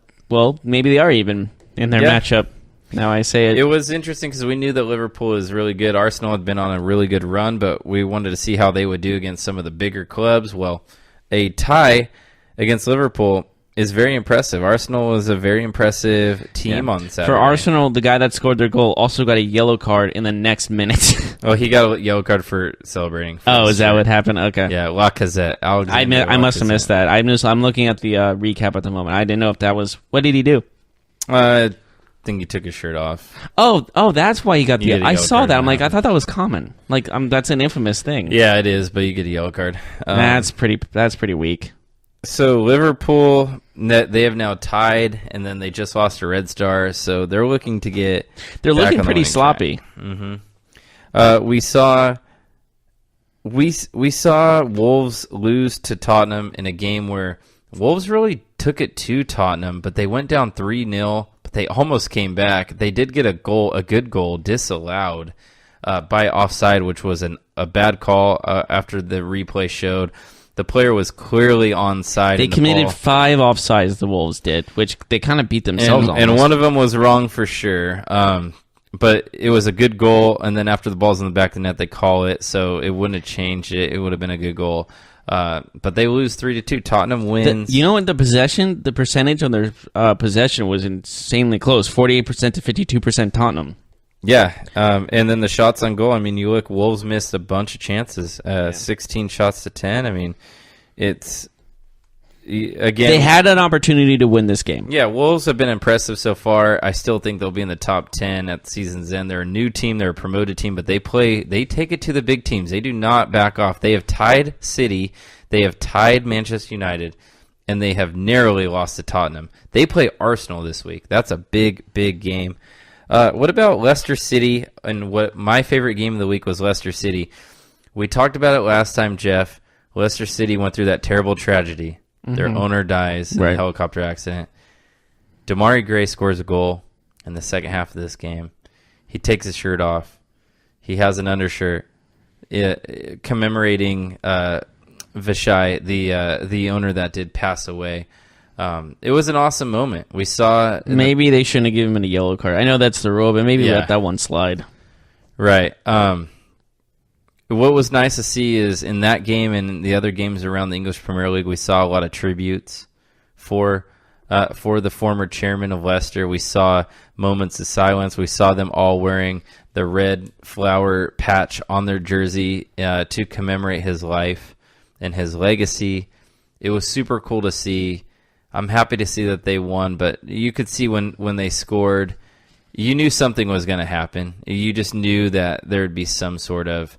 maybe they are even in their matchup. Now I say it. It was interesting because we knew that Liverpool is really good. Arsenal had been on a really good run, but we wanted to see how they would do against some of the bigger clubs. Well, a tie against Liverpool is very impressive. Arsenal was a very impressive team on Saturday. For Arsenal, the guy that scored their goal also got a yellow card in the next minute. Oh, he got a yellow card for celebrating. Is that what happened? Okay. Yeah, Lacazette. I must have missed that. I'm looking at the recap at the moment. I didn't know if that was... What did he do? I think he took his shirt off. Oh, that's why he got the... You get a I yellow saw card that. I'm now. like, I thought that was common. Like, that's an infamous thing. Yeah, it is, but you get a yellow card. That's pretty weak. So Liverpool, they have now tied, and then they just lost to Red Star, so they're looking to get. They're back looking on the pretty winning sloppy. track. We saw Wolves lose to Tottenham in a game where Wolves really took it to Tottenham, but they went down 3-0. But they almost came back. They did get a good goal disallowed by offside, which was a bad call after the replay showed. The player was clearly onside. They committed 5 offsides, the Wolves did, which they kind of beat themselves on. And one of them was wrong for sure. But it was a good goal, and then after the ball's in the back of the net, they call it, so it wouldn't have changed it. It would have been a good goal. But they lose 3-2. Tottenham wins. You know what? The percentage on their possession was insanely close, 48% to 52% Tottenham. Yeah, and then the shots on goal. I mean, you look, Wolves missed a bunch of chances, 16 shots to 10. I mean, it's again they had an opportunity to win this game. Yeah, Wolves have been impressive so far. I still think they'll be in the top 10 at the season's end. They're a new team, they're a promoted team, but they take it to the big teams. They do not back off. They have tied City, they have tied Manchester United, and they have narrowly lost to Tottenham. They play Arsenal this week. That's a big game. What about Leicester City? And what my favorite game of the week was Leicester City. We talked about it last time, Jeff. Leicester City went through that terrible tragedy. Their owner dies in a helicopter accident. Damari Gray scores a goal in the second half of this game. He takes his shirt off. He has an undershirt commemorating Vishai, the owner that did pass away. It was an awesome moment. We saw... Maybe they shouldn't have given him a yellow card. I know that's the rule, but maybe let that one slide. Right. What was nice to see is in that game and the other games around the English Premier League, we saw a lot of tributes for for the former chairman of Leicester. We saw moments of silence. We saw them all wearing the red flower patch on their jersey to commemorate his life and his legacy. It was super cool to see. I'm happy to see that they won, but you could see when they scored, you knew something was going to happen. You just knew that there would be some sort of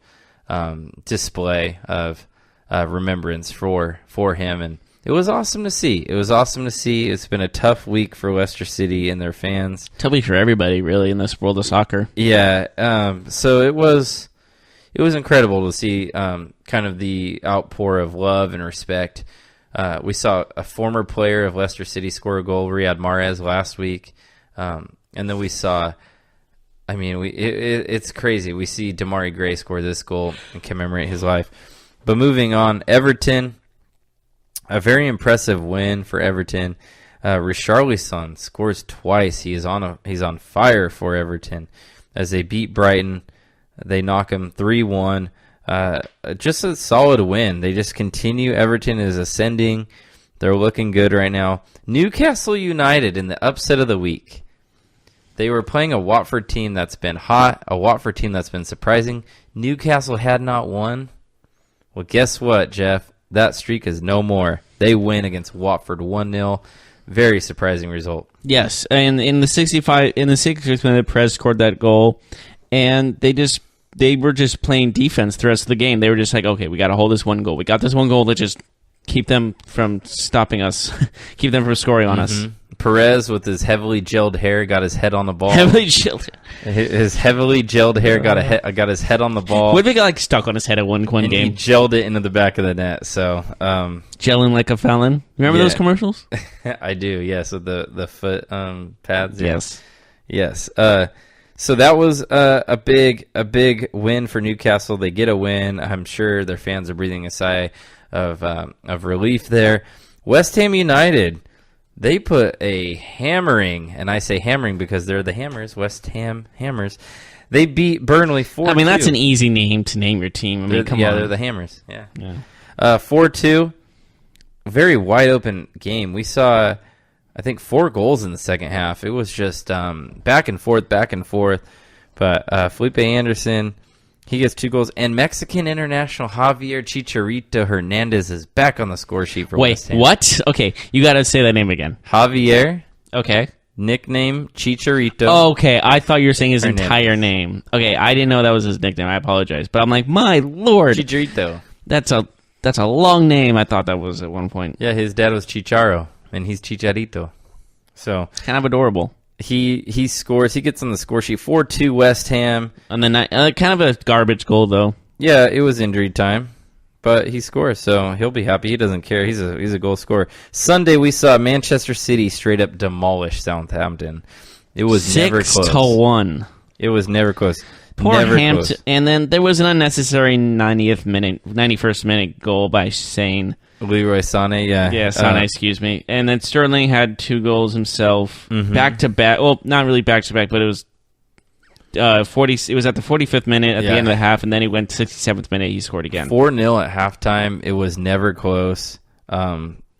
display of remembrance for him, and it was awesome to see. It's been a tough week for Leicester City and their fans. Tough week for everybody, really, in this world of soccer. Yeah, so it was incredible to see kind of the outpour of love and respect. We saw a former player of Leicester City score a goal, Riyad Mahrez, last week. And then we saw, it's crazy. We see Damari Gray score this goal and commemorate his life. But moving on, Everton, a very impressive win for Everton. Richarlison scores twice. He's on fire for Everton as they beat Brighton. They knock him 3-1. Just a solid win. They just continue. Everton is ascending. They're looking good right now. Newcastle United in the upset of the week. They were playing a Watford team that's been hot, a Watford team that's been surprising. Newcastle had not won. Well, guess what, Jeff? That streak is no more. They win against Watford 1-0. Very surprising result. Yes, and in the 66th minute, Perez scored that goal, and they were just playing defense the rest of the game. They were just like, okay, we got to hold this one goal. We got this one goal. Let's just keep them from stopping us, keep them from scoring on us. Perez, with his heavily gelled hair, got his head on the ball. Heavily gelled. His heavily gelled hair got his head on the ball. What if it got stuck on his head at one game? He gelled it into the back of the net. So gelling like a felon. Remember those commercials? I do. Yes, with the foot pads. Yes. So that was a big win for Newcastle. They get a win. I'm sure their fans are breathing a sigh of relief there. West Ham United, they put a hammering, and I say hammering because they're the Hammers, West Ham Hammers. They beat Burnley 4-2. That's an easy name to name your team. Come on. They're the Hammers. Yeah. 4-2. Very wide open game. We saw, I think, 4 goals in the second half. It was just back and forth. But Felipe Anderson, he gets 2 goals. And Mexican international Javier Chicharito Hernandez is back on the score sheet for West Ham. Wait, what? Okay, you got to say that name again. Javier. Okay. Nickname Chicharito. Okay, I thought you were saying his Hernandez. entire name. Okay, I didn't know that was his nickname. I apologize. But I'm like, my lord. Chicharito. That's a long name. I thought that was at one point. Yeah, his dad was Chicharo, and he's Chicharito. So Kind of adorable. he scores. He gets on the score sheet. 4-2 West Ham. And then kind of a garbage goal, though. Yeah, it was injury time, but he scores, so he'll be happy. He doesn't care. He's a goal scorer. Sunday, we saw Manchester City straight up demolish Southampton. It was never close. 6-1. It was never close. Poor never Hampton. close. And then there was an unnecessary 91st minute goal by Sane. Leroy Sané, yeah. Yeah, Sané, excuse me. And then Sterling had 2 goals himself, back to back. Well, not really back to back, but it was 40. It was at the 45th minute at the end of the half, and then he went 67th minute. He scored again. 4-0 at halftime. It was never close.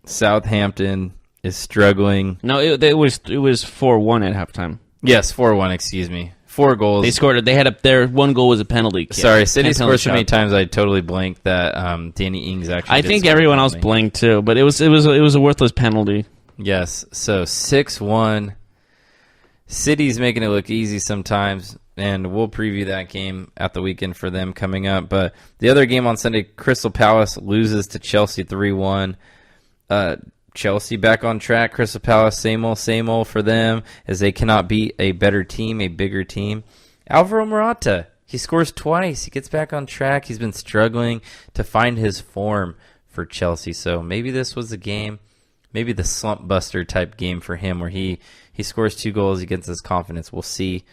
Southampton is struggling. No, it was 4-1 at halftime. Yes, 4-1. Excuse me. 4 goals. They scored. They had their one goal was a penalty kick. Sorry, City scored so many shot. times I totally blanked that Danny Ings actually. I did think score everyone a else penalty. blanked too, but it was a worthless penalty. Yes, so 6-1. City's making it look easy sometimes, and we'll preview that game at the weekend for them coming up. But the other game on Sunday, Crystal Palace loses to Chelsea 3-1. Chelsea back on track. Crystal Palace, same old for them, as they cannot beat a better team, a bigger team. Alvaro Morata, he scores twice. He gets back on track. He's been struggling to find his form for Chelsea. So maybe this was the game, maybe the slump buster type game for him, where he scores 2 goals, he gets his confidence. We'll see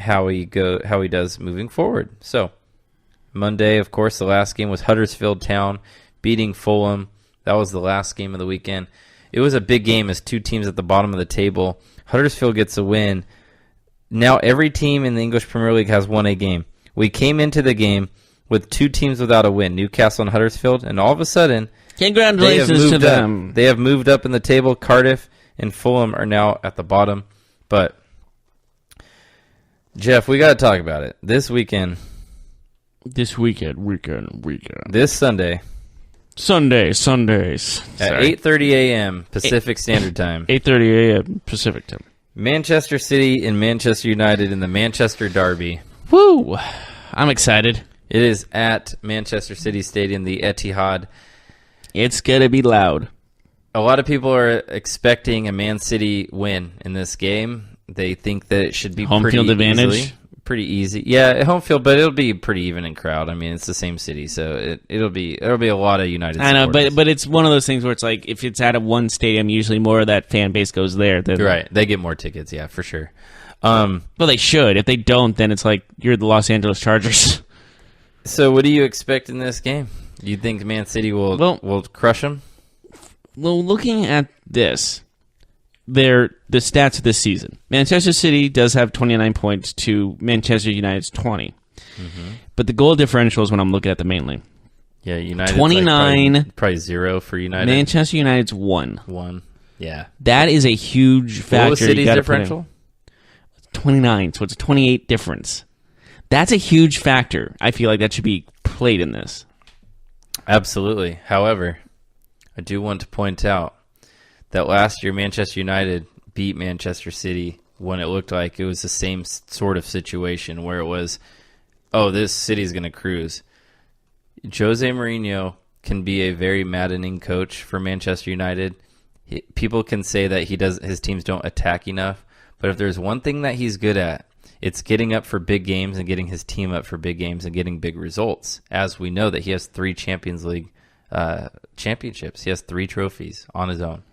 how he does moving forward. So Monday, of course, the last game was Huddersfield Town beating Fulham. That was the last game of the weekend. It was a big game as 2 teams at the bottom of the table. Huddersfield gets a win. Now every team in the English Premier League has won a game. We came into the game with 2 teams without a win, Newcastle and Huddersfield, and all of a sudden, Congratulations to them. They have moved up in the table. Cardiff and Fulham are now at the bottom. But, Jeff, we got to talk about it. This weekend. This weekend. This Sunday. Sundays. At 8:30 a.m. Pacific Standard Time. 8:30 a.m. Pacific Time. Manchester City and Manchester United in the Manchester Derby. Woo! I'm excited. It is at Manchester City Stadium, the Etihad. It's going to be loud. A lot of people are expecting a Man City win in this game. They think that it should be Home field advantage? Pretty easy. Yeah, home field, but it'll be pretty even in crowd. I mean, it's the same city, so it'll be a lot of United I know, supporters. but it's one of those things where it's like if it's at a one stadium, usually more of that fan base goes there. Right, they get more tickets, yeah, for sure. Well, they should. If they don't, then it's like you're the Los Angeles Chargers. So what do you expect in this game? Do you think Man City will crush them? Well, looking at this, the stats of this season. Manchester City does have 29 points to Manchester United's 20. Mm-hmm. But the goal differential is when I'm looking at the mainly. Yeah, United 29. Probably 0 for United. Manchester United's 1. 1. Yeah. That is a huge factor. What was City's differential? 29, so it's a 28 difference. That's a huge factor. I feel like that should be played in this. Absolutely. However, I do want to point out that last year Manchester United beat Manchester City when it looked like it was the same sort of situation where it was, this city's going to cruise. Jose Mourinho can be a very maddening coach for Manchester United. People can say that his teams don't attack enough, but if there's one thing that he's good at, it's getting up for big games and getting his team up for big games and getting big results. As we know that he has 3 Champions League championships. He has 3 trophies on his own,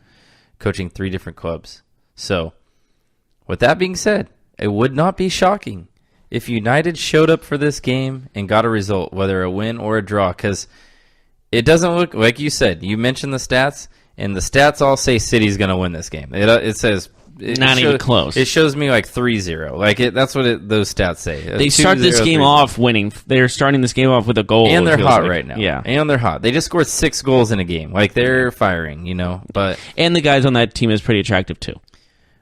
coaching 3 different clubs. So, with that being said, it would not be shocking if United showed up for this game and got a result, whether a win or a draw, because it doesn't look, like you said, you mentioned the stats, and the stats all say City's going to win this game. It says... Even close. It shows me like 3-0. Like that's what those stats say. They start this game off winning. They're starting this game off with a goal. And they're hot right now. Yeah. And they're hot. They just scored 6 goals in a game. Like they're firing, But and the guys on that team is pretty attractive too.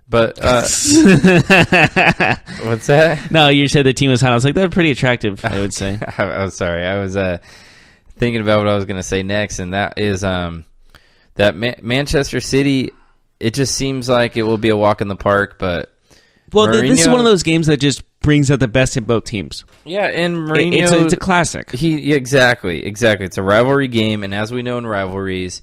But what's that? No, you said the team was hot. I was like, they're pretty attractive, I would say. I'm sorry. I was thinking about what I was going to say next, and that is that Manchester City. It just seems like it will be a walk in the park, but this is one of those games that just brings out the best in both teams. Yeah, and Mourinho, it's a classic. Exactly. It's a rivalry game, and as we know in rivalries,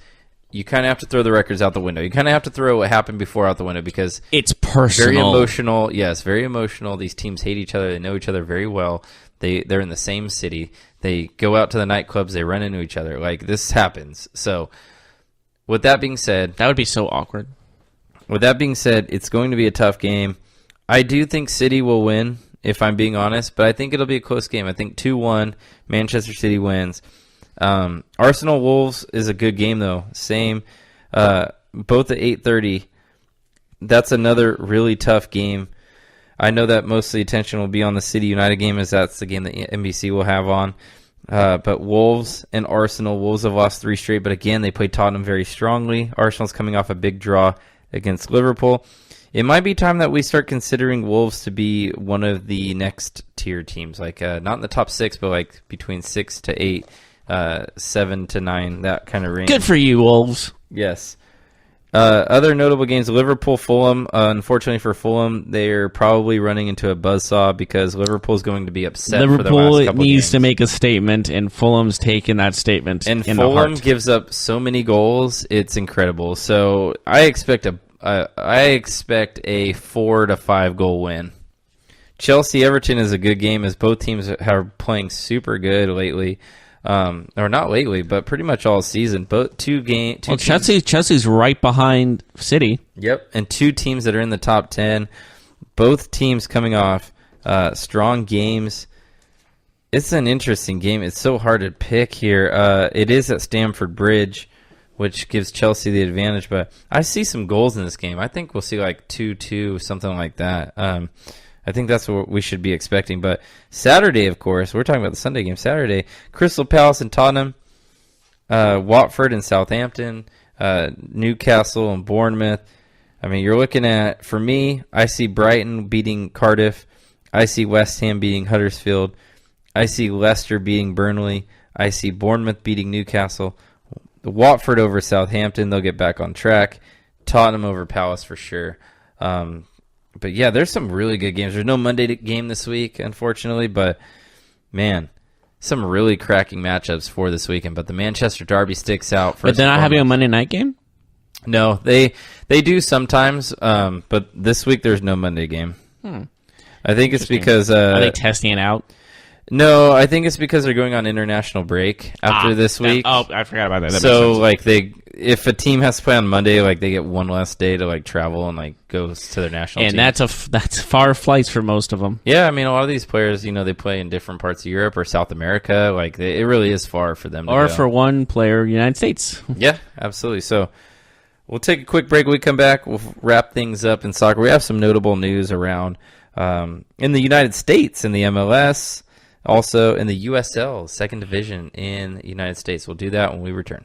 you kind of have to throw the records out the window. You kind of have to throw what happened before out the window because it's personal. Very emotional. Yes, very emotional. These teams hate each other. They know each other very well. They're in the same city. They go out to the nightclubs. They run into each other. Like, this happens. So, with that being said... That would be so awkward. With that being said, it's going to be a tough game. I do think City will win, if I'm being honest, but I think it'll be a close game. I think 2-1, Manchester City wins. Arsenal Wolves is a good game, though. Same. Both at 8:30. That's another really tough game. I know that most of the attention will be on the City United game, as that's the game that NBC will have on. But Wolves and Arsenal, Wolves have lost 3 straight, but again, they played Tottenham very strongly. Arsenal's coming off a big draw against Liverpool. It might be time that we start considering Wolves to be one of the next tier teams, like not in the top 6, but like between 6 to 8, 7 to 9, that kind of range. Good for you, Wolves. Yes. Other notable games, Liverpool, Fulham. Unfortunately for Fulham, they're probably running into a buzzsaw because Liverpool's going to be upset for the last couple Liverpool needs games. to make a statement, and Fulham's taken that statement and in Fulham the heart. gives up so many goals, it's incredible. So I expect a 4 to 5 goal win. Chelsea-Everton is a good game as both teams are playing super good lately. Or not lately, but pretty much all season. Both Chelsea's right behind City. Yep, and 2 teams that are in the top 10. Both teams coming off strong games. It's an interesting game. It's so hard to pick here. It is at Stamford Bridge, which gives Chelsea the advantage. But I see some goals in this game. I think we'll see like 2-2, something like that. I think that's what we should be expecting. But Saturday, of course, we're talking about the Sunday game. Saturday, Crystal Palace and Tottenham, Watford and Southampton, Newcastle and Bournemouth, I mean, you're looking at, for me, I see Brighton beating Cardiff. I see West Ham beating Huddersfield. I see Leicester beating Burnley. I see Bournemouth beating Newcastle. Watford over Southampton. They'll get back on track. Tottenham over Palace for sure. But yeah, there's some really good games. There's no Monday game this week, unfortunately, but man, some really cracking matchups for this weekend. But the Manchester Derby sticks out. But they're not having a Monday night game? No, they do sometimes, but this week there's no Monday game. I think it's because are they testing it out? No, I think it's because they're going on international break after this week. I forgot about that. So if a team has to play on Monday, like they get one less day to like travel and like go to their national team. And that's far flights for most of them. Yeah, I mean a lot of these players, they play in different parts of Europe or South America. Like it really is far for them. Or to go. for one player, United States. Yeah, absolutely. So we'll take a quick break. When we come back, we'll wrap things up in soccer. We have some notable news around in the United States, in the MLS. Also in the USL, second division in the United States. We'll do that when we return.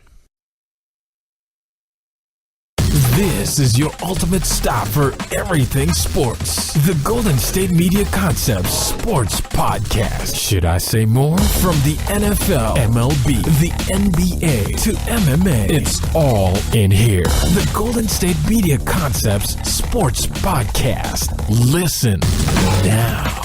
This is your ultimate stop for everything sports. The Golden State Media Concepts Sports Podcast. Should I say more? From the NFL, MLB, the NBA to MMA, it's all in here. The Golden State Media Concepts Sports Podcast. Listen now.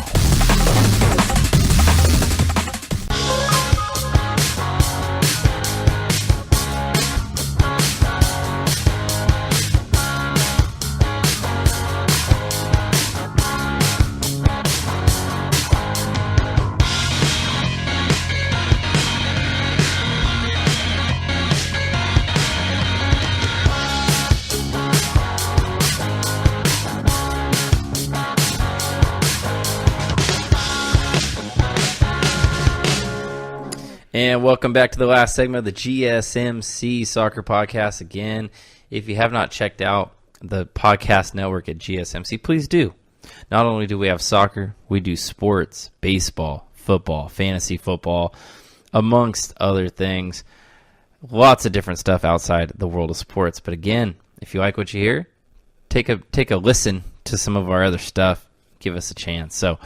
And welcome back to the last segment of the GSMC Soccer Podcast. Again, if you have not checked out the podcast network at GSMC, please do. Not only do we have soccer, we do sports, baseball, football, fantasy football, amongst other things. Lots of different stuff outside the world of sports. But again, if you like what you hear, take a listen to some of our other stuff. Give us a chance. So,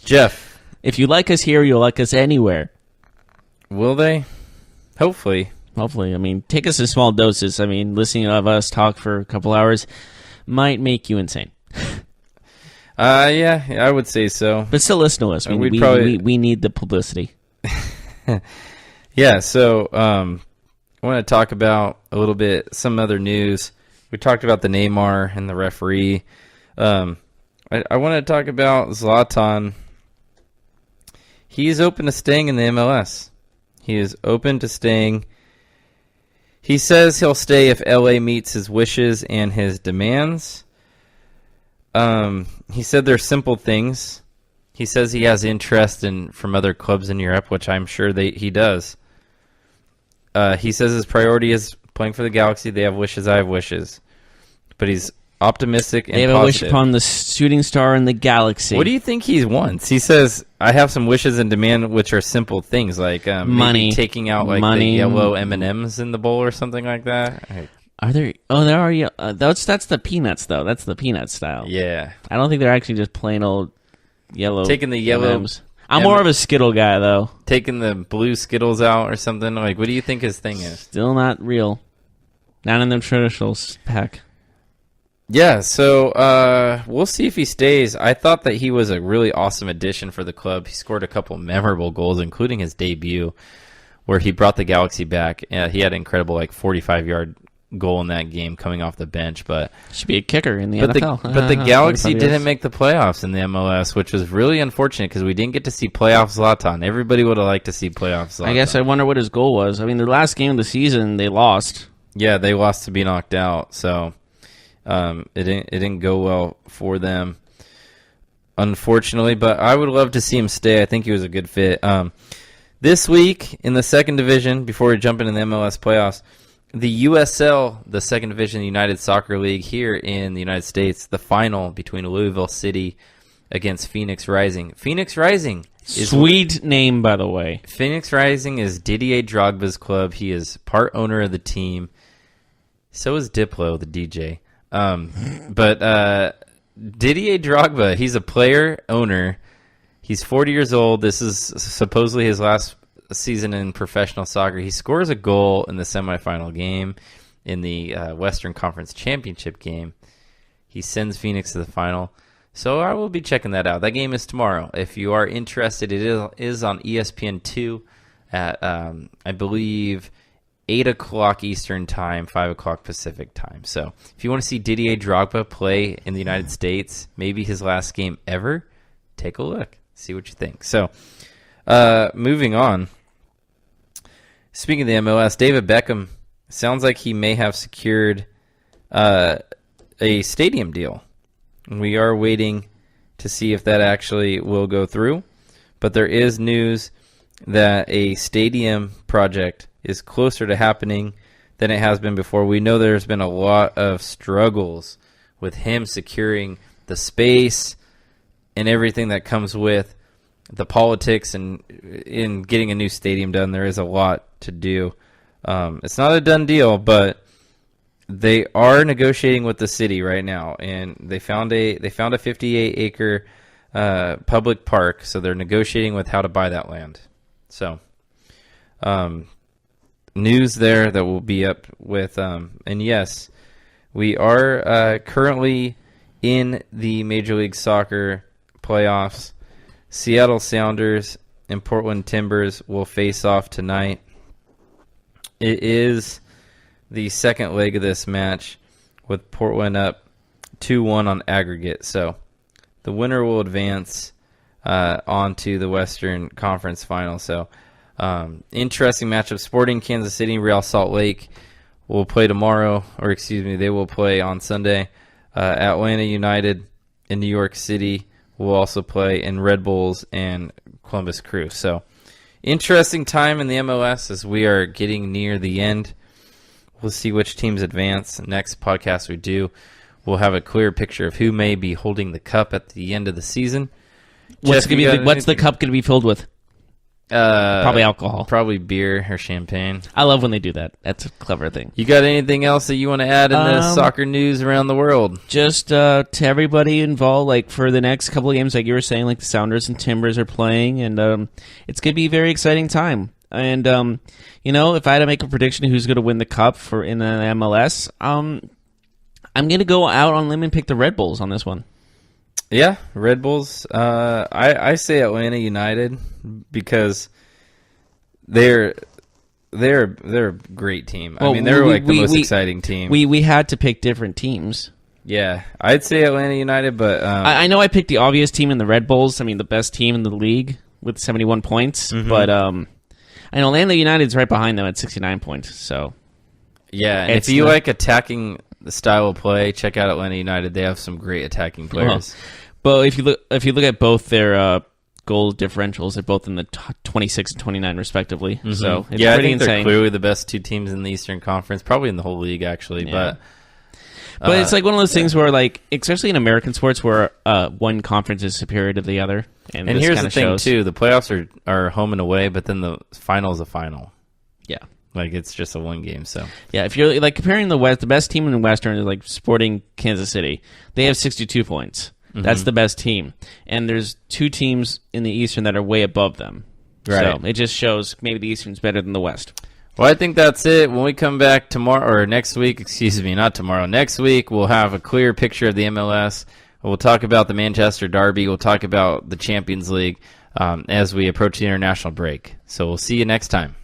Jeff. If you like us here, you'll like us anywhere. Will they? Hopefully. Hopefully. I mean, take us in small doses. I mean, listening to us talk for a couple hours might make you insane. Yeah, I would say so. But still listen to us. We need the publicity. Yeah, so I want to talk about a little bit some other news. We talked about the Neymar and the referee. I want to talk about Zlatan. He is open to staying in the MLS. He is open to staying. He says he'll stay if LA meets his wishes and his demands. He said they're simple things. He says he has interest from other clubs in Europe, which I'm sure he does. He says his priority is playing for the Galaxy. They have wishes, I have wishes. But he's optimistic and positive. They have a wish upon the shooting star in the Galaxy. What do you think he wants? He says, I have some wishes and demand, which are simple things, like money, maybe taking out like the yellow M&Ms in the bowl or something like that. Are there? Oh, there are. That's the peanuts though. That's the peanut style. Yeah, I don't think they're actually just plain old yellow. Taking the yellow. M&Ms. I'm more of a Skittle guy though. Taking the blue Skittles out or something. Like, what do you think his thing is? Still not real. Not in the traditional pack. Yeah, so we'll see if he stays. I thought that he was a really awesome addition for the club. He scored a couple memorable goals, including his debut, where he brought the Galaxy back. He had an incredible 45-yard goal in that game coming off the bench. But should be a kicker in the NFL. But the Galaxy didn't make the playoffs in the MLS, which was really unfortunate because we didn't get to see playoff Zlatan. Everybody would have liked to see playoff Zlatan. I guess I wonder what his goal was. I mean, the last game of the season, they lost. Yeah, they lost to be knocked out, so... It didn't go well for them, unfortunately, but I would love to see him stay. I think he was a good fit. This week in the second division, before we jump into the MLS playoffs, the USL, the second division, the United Soccer League here in the United States, the final between Louisville City against Phoenix Rising. Phoenix Rising sweet name, by the way. Phoenix Rising is Didier Drogba's club. He is part owner of the team. So is Diplo, the DJ. But Didier Drogba, he's a player, owner. He's 40 years old. This is supposedly his last season in professional soccer. He scores a goal in the semifinal game in the Western Conference Championship game. He sends Phoenix to the final. So I will be checking that out. That game is tomorrow. If you are interested, it is on ESPN2 at, I believe, 8 o'clock Eastern Time, 5 o'clock Pacific Time. So if you want to see Didier Drogba play in the United States, maybe his last game ever, take a look. See what you think. So moving on. Speaking of the MLS, David Beckham sounds like he may have secured a stadium deal. We are waiting to see if that actually will go through. But there is news that a stadium project is closer to happening than it has been before. We know there's been a lot of struggles with him securing the space and everything that comes with the politics and in getting a new stadium done. There is a lot to do. It's not a done deal, but they are negotiating with the city right now, and they found a 58-acre public park, so they're negotiating with how to buy that land. So, news there that we'll be up with. And yes, we are currently in the Major League Soccer playoffs. Seattle Sounders and Portland Timbers will face off tonight. It is the second leg of this match, with Portland up 2-1 on aggregate. So the winner will advance onto the Western Conference Final. So interesting matchup. Sporting Kansas City and Real Salt Lake will play tomorrow, or excuse me, they will play on Sunday. Atlanta United in New York City will also play, in Red Bulls and Columbus Crew. So interesting time in the MLS as we are getting near the end. We'll see which teams advance. Next podcast we do, we'll have a clear picture of who may be holding the cup at the end of the season. What's the cup going to be filled with? Probably alcohol. Probably beer or champagne. I love when they do that. That's a clever thing. You got anything else that you want to add in the soccer news around the world? Just to everybody involved, like for the next couple of games, like you were saying, like the Sounders and Timbers are playing, and it's going to be a very exciting time. And if I had to make a prediction of who's going to win the cup in the MLS, I'm going to go out on a limb and pick the Red Bulls on this one. Yeah, Red Bulls. I say Atlanta United because they're a great team. Well, I mean, they're the most exciting team. We had to pick different teams. Yeah, I'd say Atlanta United, but I know I picked the obvious team in the Red Bulls. I mean, the best team in the league with 71 points, but I know Atlanta United's right behind them at 69 points. So yeah, and if you like attacking the style of play, check out Atlanta United. They have some great attacking players. But if you look at both their goal differentials, they're both in the 26 and 29 respectively. Mm-hmm. So it's I pretty think insane. They're clearly the best two teams in the Eastern Conference, probably in the whole league actually. Yeah. But it's like one of those things where, like, especially in American sports, where one conference is superior to the other. And here's the thing too: the playoffs are home and away, but then the final is a final. Yeah. Like, it's just a one game, so. Yeah, if you're, like, comparing the West, the best team in the Western is, like, Sporting Kansas City. They have 62 points. Mm-hmm. That's the best team. And there's two teams in the Eastern that are way above them. Right. So it just shows maybe the Eastern's better than the West. Well, I think that's it. When we come back next week, we'll have a clear picture of the MLS. We'll talk about the Manchester Derby. We'll talk about the Champions League as we approach the international break. So we'll see you next time.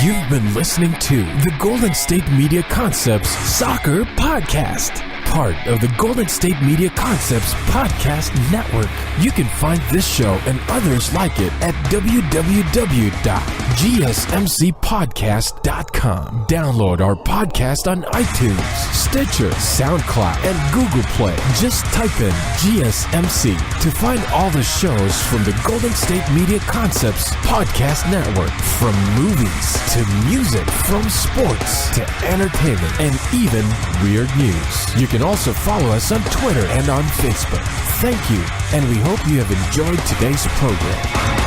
You've been listening to the Golden State Media Concepts Soccer Podcast, part of the Golden State Media Concepts Podcast Network. You can find this show and others like it at www.gsmcpodcast.com. Download our podcast on iTunes, Stitcher, SoundCloud, and Google Play. Just type in GSMC to find all the shows from the Golden State Media Concepts Podcast Network, from movies to music, from sports to entertainment, and even weird news. You can also follow us on Twitter and on Facebook. Thank you, and we hope you have enjoyed today's program.